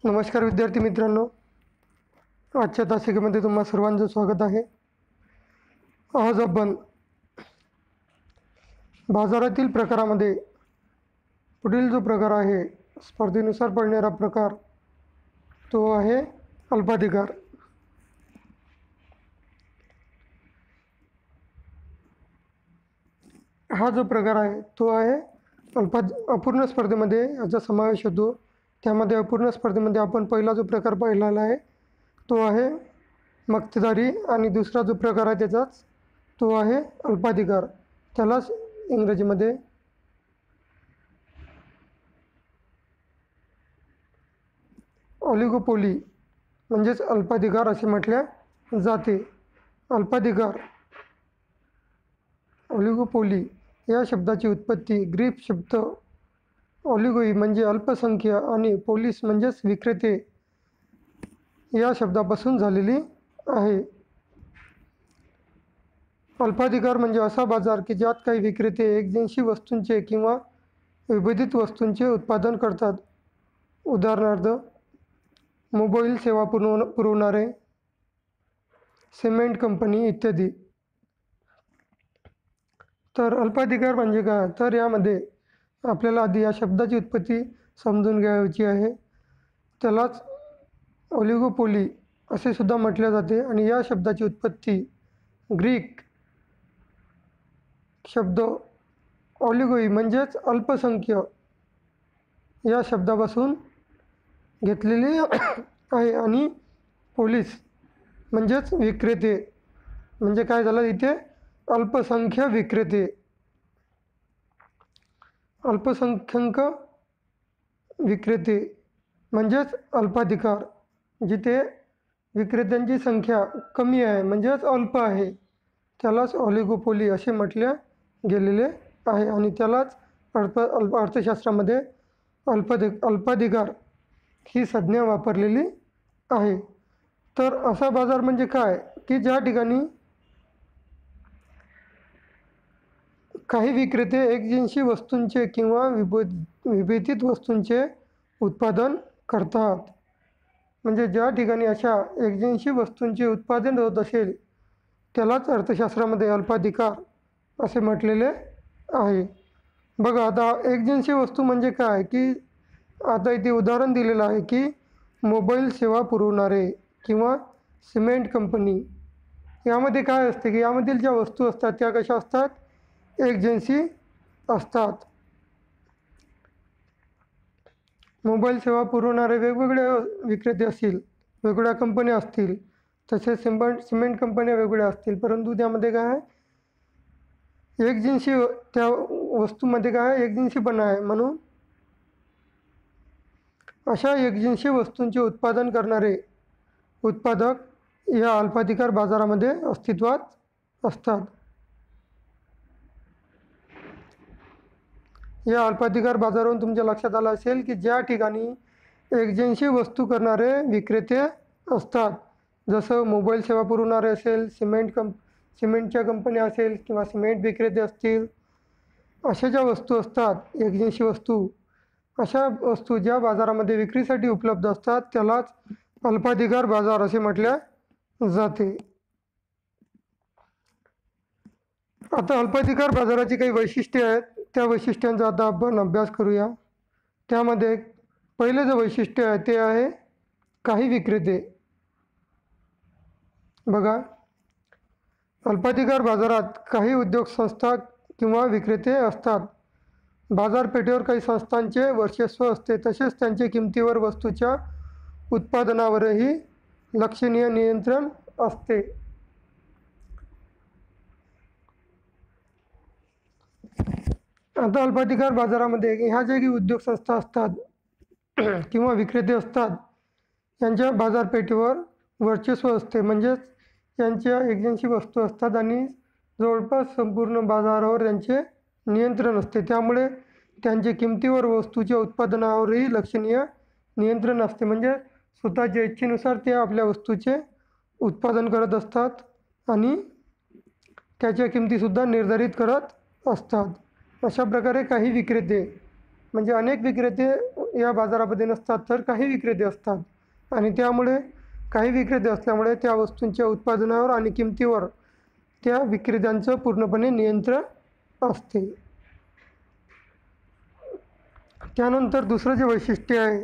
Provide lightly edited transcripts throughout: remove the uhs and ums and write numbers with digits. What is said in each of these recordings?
नमस्कार विद्यार्थी मित्रांनो, आजच्या तासिकेमध्ये तुम्हा सर्वांचं स्वागत आहे. आज आपण बाजारातील प्रकारामध्ये पुढील जो प्रकार आहे, स्पर्धेनुसार पडणारा प्रकार, तो आहे अल्पाधिकार. हा जो प्रकार आहे तो आहे अपूर्ण स्पर्धेमध्ये याचा समावेश होतो. त्यामध्ये अपूर्ण स्पर्धेमध्ये आपण पहिला जो प्रकार पाहिलेला आहे तो आहे मक्तेदारी आणि दुसरा जो प्रकार आहे त्याचाच तो आहे अल्पाधिकार. त्यालाच इंग्रजीमध्ये ऑलिगोपोली म्हणजेच अल्पाधिकार असे म्हटले जाते. अल्पाधिकार, ऑलिगोपोली या शब्दाची उत्पत्ती ग्रीक शब्द ऑलिगोई म्हणजे अल्पसंख्य आणि पोलिस म्हणजेच विक्रेते या शब्दापासून झालेली आहे. अल्पाधिकार म्हणजे असा बाजार की ज्यात काही विक्रेते एकजिनसी वस्तूंचे किंवा विभेदित वस्तूंचे उत्पादन करतात. उदाहरणार्थ मोबाईल सेवा पुरवणारे, सिमेंट कंपनी इत्यादी. तर अल्पाधिकार म्हणजे काय, तर यामध्ये आपल्याला आधी या शब्दाची उत्पत्ती समजून घ्यायची आहे. त्यालाच ऑलिगोपोली असे सुद्धा म्हटले जाते आणि या शब्दाची उत्पत्ती ग्रीक शब्द ऑलिगोई म्हणजेच अल्पसंख्य या शब्दापासून घेतलेली आहे आणि पोलिस म्हणजेच विक्रेते म्हणजे काय झालं इथे अल्पसंख्य विक्रेते, अल्पसंख्याक विक्रेते म्हणजेच अल्पाधिकार. जिथे विक्रेत्यांची संख्या कमी आहे म्हणजेच अल्प आहे त्यालाच ऑलिगोपोली असे म्हटले गेलेले आहे आणि त्यालाच अर्थशास्त्रामध्ये अल्पाधिकार ही संज्ञा वापरलेली आहे. तर असा बाजार म्हणजे काय की ज्या ठिकाणी काही विक्रेते एकजिनसी वस्तूंचे किंवा विभेदित वस्तूंचे उत्पादन करतात. म्हणजे ज्या ठिकाणी अशा एकजिनसी वस्तूंचे उत्पादन होत असेल त्यालाच अर्थशास्त्रामध्ये अल्पाधिकार असे म्हटलेले आहे. बघा आता एकजिनसी वस्तू म्हणजे काय की आता इथे उदाहरण दिलेलं आहे की मोबाईल सेवा पुरवणारे किंवा सिमेंट कंपनी. यामध्ये काय असते की यामधील ज्या वस्तू असतात त्या कशा असतात, एकजिनसी असतात. मोबाईल सेवा पुरवणारे वेगवेगळे विक्रेते असतील, वेगवेगळ्या कंपन्या असतील, तसेच सिमेंट कंपन्या वेगवेगळ्या असतील, परंतु त्यामध्ये काय आहे एकजिनसी, त्या वस्तूमध्ये काय एकजिनसीपणा आहे. म्हणून अशा एकजिनसी वस्तूंचे उत्पादन करणारे उत्पादक या अल्पाधिकार बाजारामध्ये अस्तित्वात असतात. या अल्पाधिकार बाजारावरून तुमच्या लक्षात आलं असेल की ज्या ठिकाणी एकजिनसी वस्तू करणारे विक्रेते असतात, जसं मोबाईल सेवा पुरवणारे असेल, सिमेंटच्या कंपन्या असेल किंवा सिमेंट विक्रेते असतील, अशा ज्या वस्तू असतात एकजिनसी वस्तू, अशा वस्तू ज्या बाजारामध्ये विक्रीसाठी उपलब्ध असतात त्यालाच अल्पाधिकार बाजार असे म्हटले जाते. आता अल्पाधिकार बाजाराची काही वैशिष्ट्ये आहेत, त्या वैशिष्ट्यांचा आता आपण अभ्यास करूया. त्यामध्ये पहिले जे वैशिष्ट्य आहे ते आहे काही विक्रेते. बघा, अल्पाधिकार बाजारात काही उद्योग संस्था किंवा विक्रेते असतात. बाजारपेठेवर काही संस्थांचे वर्चस्व असते, तसेच त्यांच्या किमतीवर वस्तूच्या उत्पादनावरही लक्षणीय नियंत्रण असते. आता अल्पाधिकार बाजारामध्ये ह्या ज्या काही उद्योग संस्था असतात किंवा विक्रेते असतात यांच्या बाजारपेठेवर वर्चस्व असते, म्हणजेच यांच्या एकजिनसी वस्तू असतात आणि जवळपास संपूर्ण बाजारावर त्यांचे नियंत्रण असते. त्यामुळे त्यांच्या किमतीवर वस्तूच्या उत्पादनावरही लक्षणीय नियंत्रण असते. म्हणजे स्वतःच्या इच्छेनुसार ते आपल्या वस्तूचे उत्पादन करत असतात आणि त्याच्या किमतीसुद्धा निर्धारित करत असतात. अशा प्रकारे काही विक्रेते म्हणजे अनेक विक्रेते या बाजारामध्ये नसतात, तर काही विक्रेते असतात आणि त्यामुळे काही विक्रेते असल्यामुळे त्या वस्तूंच्या उत्पादनावर आणि किमतीवर त्या विक्रेत्यांचं पूर्णपणे नियंत्रण असते. त्यानंतर दुसरं जे वैशिष्ट्य आहे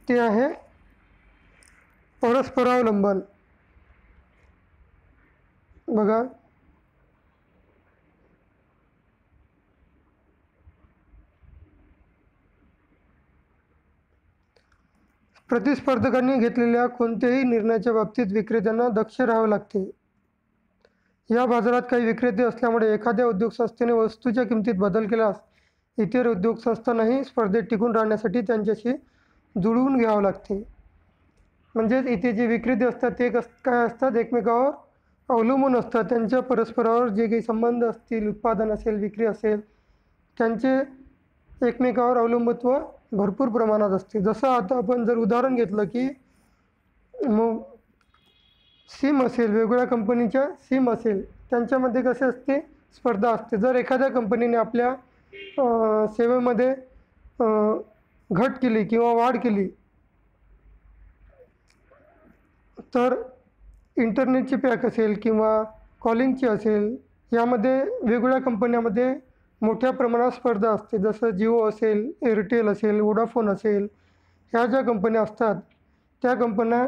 ते आहे परस्परावलंबन. बघा, प्रतिस्पर्धकांनी घेतलेल्या कोणत्याही निर्णयाच्या बाबतीत विक्रेत्यांना दक्ष राहावे लागते. या बाजारात काही विक्रेते असल्यामुळे एखाद्या उद्योग संस्थेने वस्तूच्या किमतीत बदल केल्यास इतर उद्योग संस्थांनाही स्पर्धेत टिकून राहण्यासाठी त्यांच्याशी जुळवून घ्यावं लागते. म्हणजेच इथे जे विक्रेते असतात ते काय असतात, एकमेकावर अवलंबून असतात. त्यांच्या परस्परावर जे काही संबंध असतील, उत्पादन असेल, विक्री असेल, त्यांचे एकमेकावर अवलंबित्व भरपूर प्रमाणात असते. जसं आता आपण जर उदाहरण घेतलं की मग सिम असेल, वेगवेगळ्या कंपनीच्या सिम असेल, त्यांच्यामध्ये कसे असते, स्पर्धा असते. जर एखाद्या कंपनीने आपल्या सेवेमध्ये घट केली किंवा वाढ केली, तर इंटरनेटची पॅक असेल किंवा कॉलिंगची असेल, यामध्ये वेगवेगळ्या कंपन्यामध्ये मोठ्या प्रमाणात स्पर्धा असते. जसं जिओ असेल, एअरटेल असेल, वोडाफोन असेल, ह्या ज्या कंपन्या असतात त्या कंपन्या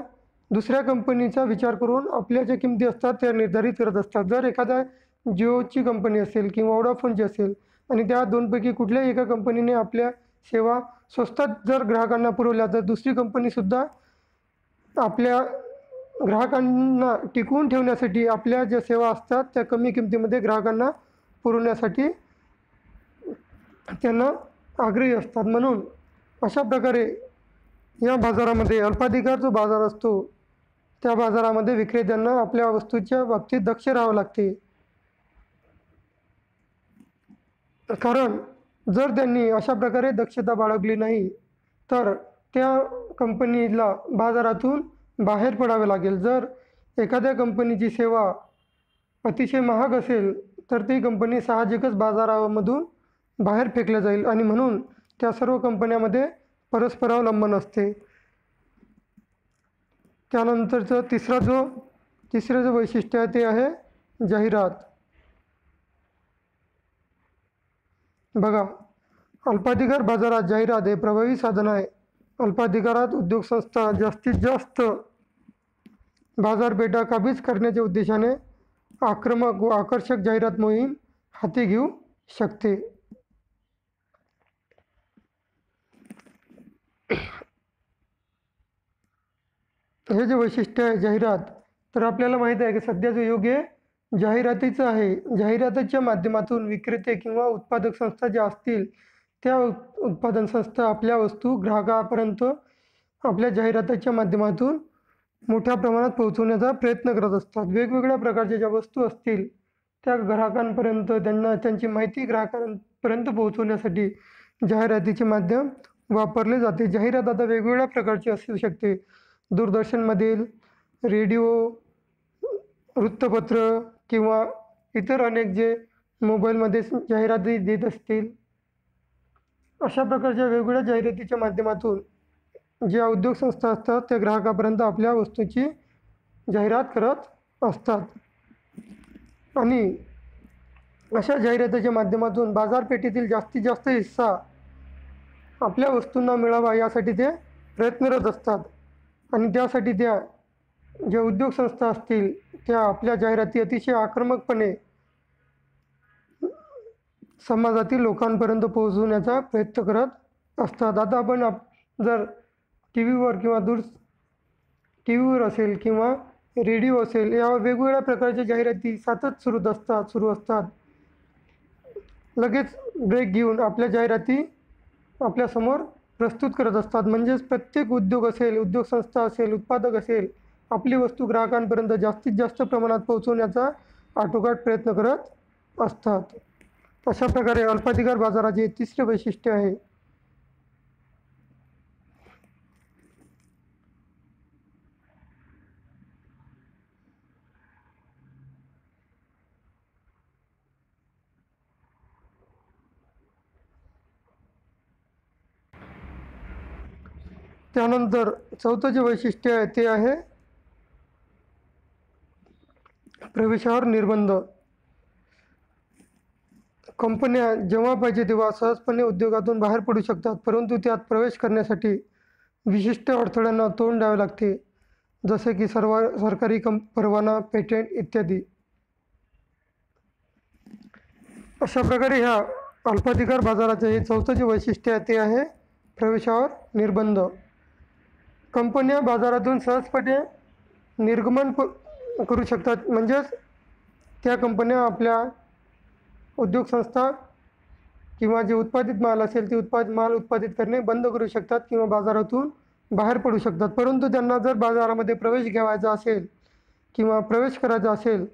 दुसऱ्या कंपनीचा विचार करून आपल्या ज्या किमती असतात त्या निर्धारित करत असतात. जर एखाद्या जिओची कंपनी असेल किंवा वोडाफोनची असेल आणि त्या दोनपैकी कुठल्याही एका कंपनीने आपल्या सेवा स्वस्तात जर ग्राहकांना पुरवल्या, तर दुसरी कंपनीसुद्धा आपल्या ग्राहकांना टिकवून ठेवण्यासाठी आपल्या ज्या सेवा असतात त्या कमी किमतीमध्ये ग्राहकांना पुरवण्यासाठी त्यांना आग्रही असतात. म्हणून अशा प्रकारे या बाजारामध्ये अल्पाधिकार जो बाजार असतो त्या बाजारामध्ये विक्रेत्यांना आपल्या वस्तूच्या बाबतीत दक्ष राहावं लागते. कारण जर त्यांनी अशा प्रकारे दक्षता बाळगली नाही तर त्या कंपनीला बाजारातून बाहेर पडावे लागेल. जर एखाद्या कंपनीची सेवा अतिशय महाग असेल तर ती कंपनी साहजिकच बाजारामधून बाहेर फेकल्या जाईल आणि म्हणून त्या सर्व कंपन्यामध्ये परस्परावलंबन असते. त्यानंतरचं तिसरं जो वैशिष्ट्य आहे ते आहे जाहिरात. बघा, अल्पाधिकार बाजारात जाहिरात हे प्रभावी साधन आहे. अल्पाधिकारात उद्योगसंस्था जास्तीत जास्त बाजारपेठा काबीज करण्याच्या उद्देशाने आक्रमक व आकर्षक जाहिरात मोहीम हाती घेऊ शकते. हे जे वैशिष्ट्य आहे जाहिरात, तर आपल्याला माहीत आहे की सध्याचं युग हे जाहिरातीचं आहे. जाहिरातीच्या माध्यमातून विक्रेते किंवा उत्पादक संस्था ज्या असतील त्या उत्पादन संस्था आपल्या वस्तू ग्राहकापर्यंत आपल्या जाहिरातीच्या माध्यमातून मोठ्या प्रमाणात पोहोचवण्याचा प्रयत्न करत असतात. वेगवेगळ्या प्रकारच्या ज्या वस्तू असतील त्या ग्राहकांपर्यंत त्यांची माहिती ग्राहकांपर्यंत पोहोचवण्यासाठी जाहिरातीचे माध्यम वापरले जाते. जाहिरात आता वेगवेगळ्या प्रकारची असू शकते. दूरदर्शनमधील, रेडिओ, वृत्तपत्र किंवा इतर अनेक जे मोबाईलमध्ये जाहिराती देत असतील, अशा प्रकारच्या वेगवेगळ्या जाहिरातीच्या माध्यमातून ज्या उद्योग संस्था असतात त्या ग्राहकापर्यंत आपल्या वस्तूची जाहिरात करत असतात आणि अशा जाहिरातीच्या माध्यमातून बाजारपेठेतील जास्तीत जास्त हिस्सा आपल्या वस्तूंना मिळावा यासाठी ते प्रयत्नरत असतात आणि त्यासाठी त्या ज्या उद्योग संस्था असतील त्या आपल्या जाहिराती अतिशय आक्रमकपणे समाजातील लोकांपर्यंत पोहोचवण्याचा प्रयत्न करत असतात. आता आपण जर टी व्हीवर किंवा टी व्हीवर असेल किंवा रेडिओ असेल, या वेगवेगळ्या प्रकारच्या जाहिराती सतत सुरू असतात. लगेच ब्रेक घेऊन आपल्या जाहिराती आपल्यासमोर प्रस्तुत करत असतात. म्हणजेच प्रत्येक उद्योग असेल, उद्योग संस्था असेल, उत्पादक असेल, आपली वस्तू ग्राहकांपर्यंत जास्तीत जास्त प्रमाणात पोहोचवण्याचा आटोकाट प्रयत्न करत असतात. अशा प्रकारे अल्पाधिकार बाजाराचे तिसरे वैशिष्ट्य आहे. त्यानंतर चौथं जे वैशिष्ट्य आहे ते आहे प्रवेशावर निर्बंध. कंपन्या जेव्हा पाहिजे तेव्हा सहजपणे उद्योगातून बाहेर पडू शकतात, परंतु त्यात प्रवेश करण्यासाठी विशिष्ट अडथळ्यांना तोंड द्यावे लागते, जसे की सरकारी परवाना, पेटंट इत्यादी. अशा प्रकारे ह्या अल्पाधिकार बाजाराचे हे चौथं जे वैशिष्ट्य आहे ते आहे प्रवेशावर निर्बंध. कंपन्या बाजारातून सहजपणे निर्गमन करू शकतात, म्हणजेच त्या कंपन्या आपल्या उद्योग संस्था किंवा जे उत्पादित माल असेल ते माल उत्पादित करणे बंद करू शकतात किंवा बाजारातून बाहेर पडू शकतात. परंतु त्यांना जर बाजारामध्ये प्रवेश घ्यायचा असेल किंवा प्रवेश करायचा असेल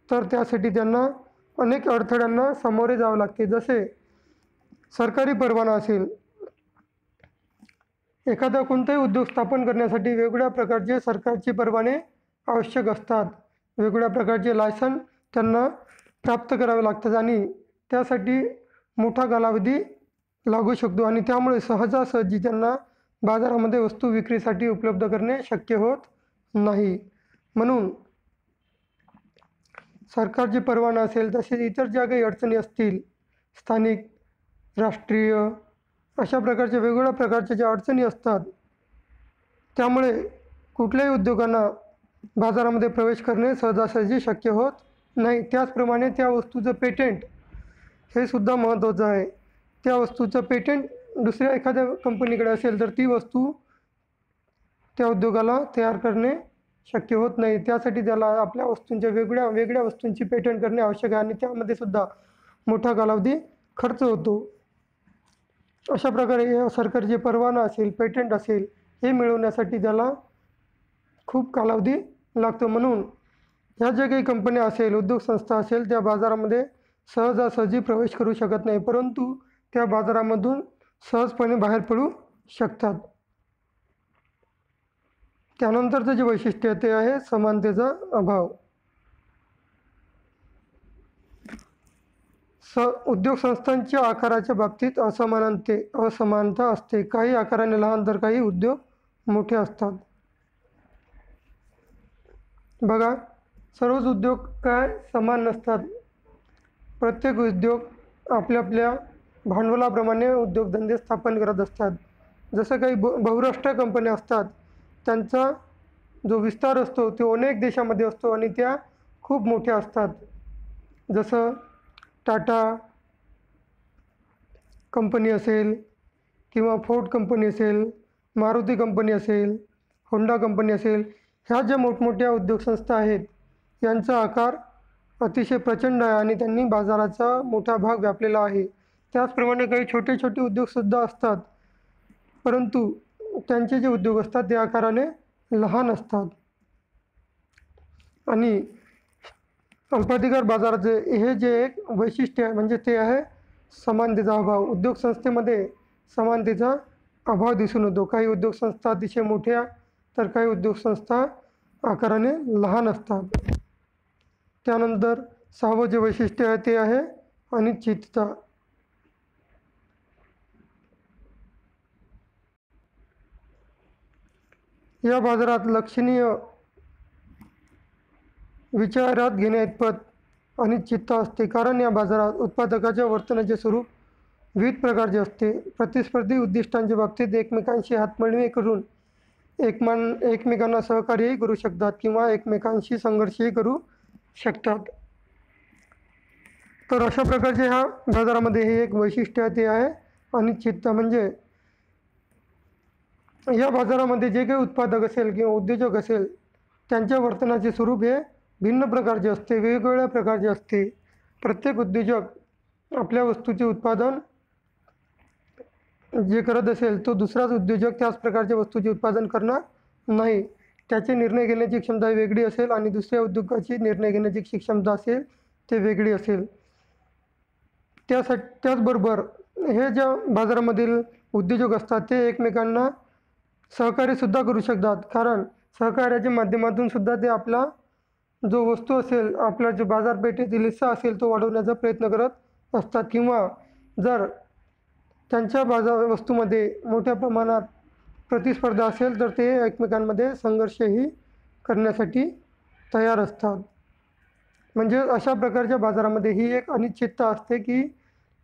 तर त्यासाठी त्यांना अनेक अडथळ्यांना सामोरे जावे लागते. जसे सरकारी परवाना असेल, एखादा कोणताही उद्योग स्थापन करण्यासाठी वेगवेगळ्या प्रकारचे सरकारचे परवाने आवश्यक असतात, वेगवेगळ्या प्रकारचे लायसन त्यांना प्राप्त करावे लागतात आणि त्यासाठी मोठा कालावधी लागू शकतो आणि त्यामुळे सहजासहजी त्यांना बाजारामध्ये वस्तू विक्रीसाठी उपलब्ध करणे शक्य होत नाही. म्हणून सरकारचे परवाना असेल तसेच इतर ज्या काही अडचणी असतील, स्थानिक, राष्ट्रीय अशा प्रकारच्या वेगवेगळ्या प्रकारच्या ज्या अडचणी असतात, त्यामुळे कुठल्याही उद्योगांना बाजारामध्ये प्रवेश करणे सहजासहजी शक्य होत नाही. त्याचप्रमाणे त्या वस्तूचं पेटंट हे सुद्धा महत्त्वाचं आहे. त्या वस्तूचं पेटंट दुसऱ्या एखाद्या कंपनीकडे असेल तर ती वस्तू त्या उद्योगाला तयार करणे शक्य होत नाही. त्यासाठी त्याला आपल्या वस्तूंच्या वेगळ्या वस्तूंची पेटंट करणे आवश्यक आहे आणि त्यामध्ये सुद्धा मोठा कालावधी खर्च होतो. अशा प्रकारे सरकारचे परवाना असेल, पेटंट असेल हे मिळवण्यासाठी त्याला खूप कालावधी लागतो. म्हणून ह्या ज्या काही कंपन्या असेल, उद्योग संस्था असेल, त्या बाजारामध्ये सहजासहजी प्रवेश करू शकत नाही, परंतु त्या बाजारामधून सहजपणे बाहेर पडू शकतात. त्यानंतरचं जे वैशिष्ट्य आहे ते आहे समानतेचा अभाव. उद्योग संस्थांच्या आकाराच्या बाबतीत असमानता असते. काही आकाराने लहान तर काही उद्योग मोठे असतात. बघा, सर्वच उद्योग काय समान नसतात. प्रत्येक उद्योग आपल्या भांडवलाप्रमाणे उद्योगधंदे स्थापन करत असतात. जसं काही बहुराष्ट्रीय कंपन्या असतात, त्यांचा जो विस्तार असतो तो अनेक देशामध्ये असतो आणि त्या खूप मोठ्या असतात. जसं टाटा कंपनी असेल किंवा फोर्ड कंपनी असेल, मारुती कंपनी असेल, होंडा कंपनी असेल, ह्या ज्या मोठमोठ्या उद्योगसंस्था आहेत यांचा आकार अतिशय प्रचंड आहे आणि त्यांनी बाजाराचा मोठा भाग व्यापलेला आहे. त्याचप्रमाणे काही छोटे छोटे उद्योगसुद्धा असतात, परंतु त्यांचे जे उद्योग असतात ते आकाराने लहान असतात. आणि अल्पाधिकार बाजाराचे हे जे एक वैशिष्ट्य आहे म्हणजे ते आहे समानतेचा अभाव. उद्योग संस्थेमध्ये समानतेचा अभाव दिसून येतो. काही उद्योग संस्था अतिशय मोठ्या तर काही उद्योग संस्था आकाराने लहान असतात. त्यानंतर सहावं जे वैशिष्ट्य आहे ते आहे अनिश्चितता. या बाजारात लक्षणीय विचारात घेण्याइतपत अनिश्चितता असते, कारण या बाजारात उत्पादकाच्या वर्तनाचे स्वरूप विविध प्रकारचे असते. प्रतिस्पर्धी उद्दिष्टांच्या बाबतीत एकमेकांशी हातमिळवणी करून एकमेकांना सहकार्यही करू शकतात किंवा एकमेकांशी संघर्षही करू शकतात. तर अशा प्रकारचे ह्या बाजारामध्ये हे एक वैशिष्ट्य आहे ते आहे अनिश्चितता. म्हणजे या बाजारामध्ये जे काही उत्पादक असेल किंवा उद्योजक असेल त्यांच्या वर्तनाचे स्वरूप हे भिन्न प्रकारचे असते, वेगवेगळ्या प्रकारचे असते. प्रत्येक उद्योजक आपल्या वस्तूचे उत्पादन जे करत असेल तो दुसराच उद्योजक त्याच प्रकारच्या वस्तूचे उत्पादन करणार नाही. त्याचे निर्णय घेण्याची क्षमता वेगळी असेल आणि दुसऱ्या उद्योगाची निर्णय घेण्याची क्षमता असेल ते वेगळी असेल. त्याचबरोबर हे ज्या बाजारामधील उद्योजक असतात ते एकमेकांना सहकार्यसुद्धा करू शकतात, कारण सहकार्याच्या माध्यमातून सुद्धा ते आपला जो वस्तू असेल, आपला जो बाजारपेठेतील हिस्सा असेल तो वाढवण्याचा प्रयत्न करत असतात. किंवा जर त्यांच्या वस्तूमध्ये मोठ्या प्रमाणात प्रतिस्पर्धा असेल तर ते एकमेकांमध्ये संघर्षही करण्यासाठी तयार असतात. म्हणजे अशा प्रकारच्या बाजारामध्ये ही एक अनिश्चितता असते की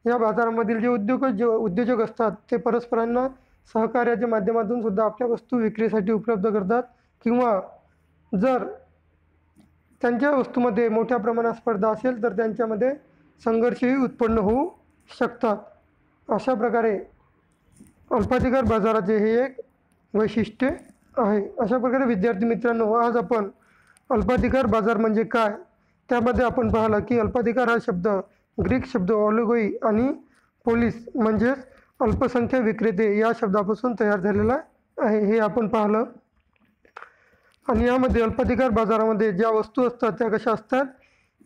या बाजारामधील जे उद्योजक असतात ते परस्परांना सहकार्याच्या माध्यमातून सुद्धा आपल्या वस्तू विक्रीसाठी उपलब्ध करतात, किंवा जर त्यांच्या वस्तूमध्ये मोठ्या प्रमाणात स्पर्धा असेल तर त्यांच्यामध्ये संघर्षही उत्पन्न होऊ शकतात. अशा प्रकारे अल्पाधिकार बाजाराचे हे एक वैशिष्ट्य आहे. अशा प्रकारे विद्यार्थी मित्रांनो, आज आपण अल्पाधिकार बाजार म्हणजे काय त्यामध्ये आपण पाहिलं की अल्पाधिकार हा शब्द ग्रीक शब्द ऑलिगोई आणि पोलिस म्हणजेच अल्पसंख्य विक्रेते या शब्दापासून तयार झालेला आहे, हे आपण पाहिलं. आणि यामध्ये अल्पाधिकार बाजारामध्ये ज्या वस्तू असतात त्या कशा असतात,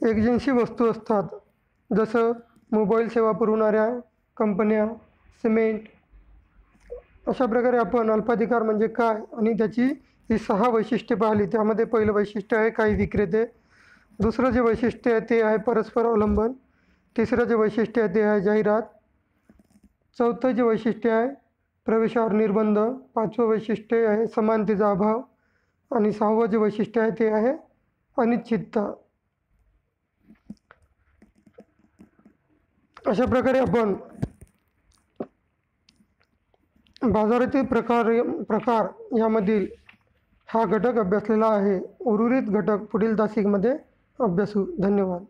एजन्सी वस्तू असतात. जसं मोबाईल सेवा पुरवणाऱ्या कंपन्या, सिमेंट. अशा प्रकारे आपण अल्पाधिकार म्हणजे काय आणि त्याची ही 6 वैशिष्ट्ये पाहिली. त्यामध्ये पहिलं वैशिष्ट्य आहे काही विक्रेते, दुसरं जे वैशिष्ट्य आहे ते आहे परस्पर अवलंबन, तिसरं जे वैशिष्ट्य आहे ते आहे जाहिरात, चौथं जे वैशिष्ट्य आहे प्रवेशावर निर्बंध, 5वं वैशिष्ट्य आहे समानतेचा अभाव आणि 6वं जे वैशिष्ट्य आहे ते आहे अनिश्चितता. अशा प्रकारे आपण बाजारातील प्रकार यामधील हा घटक अभ्यासलेला आहे. उर्वरित घटक पुढील तासिकेमध्ये अभ्यासू. धन्यवाद.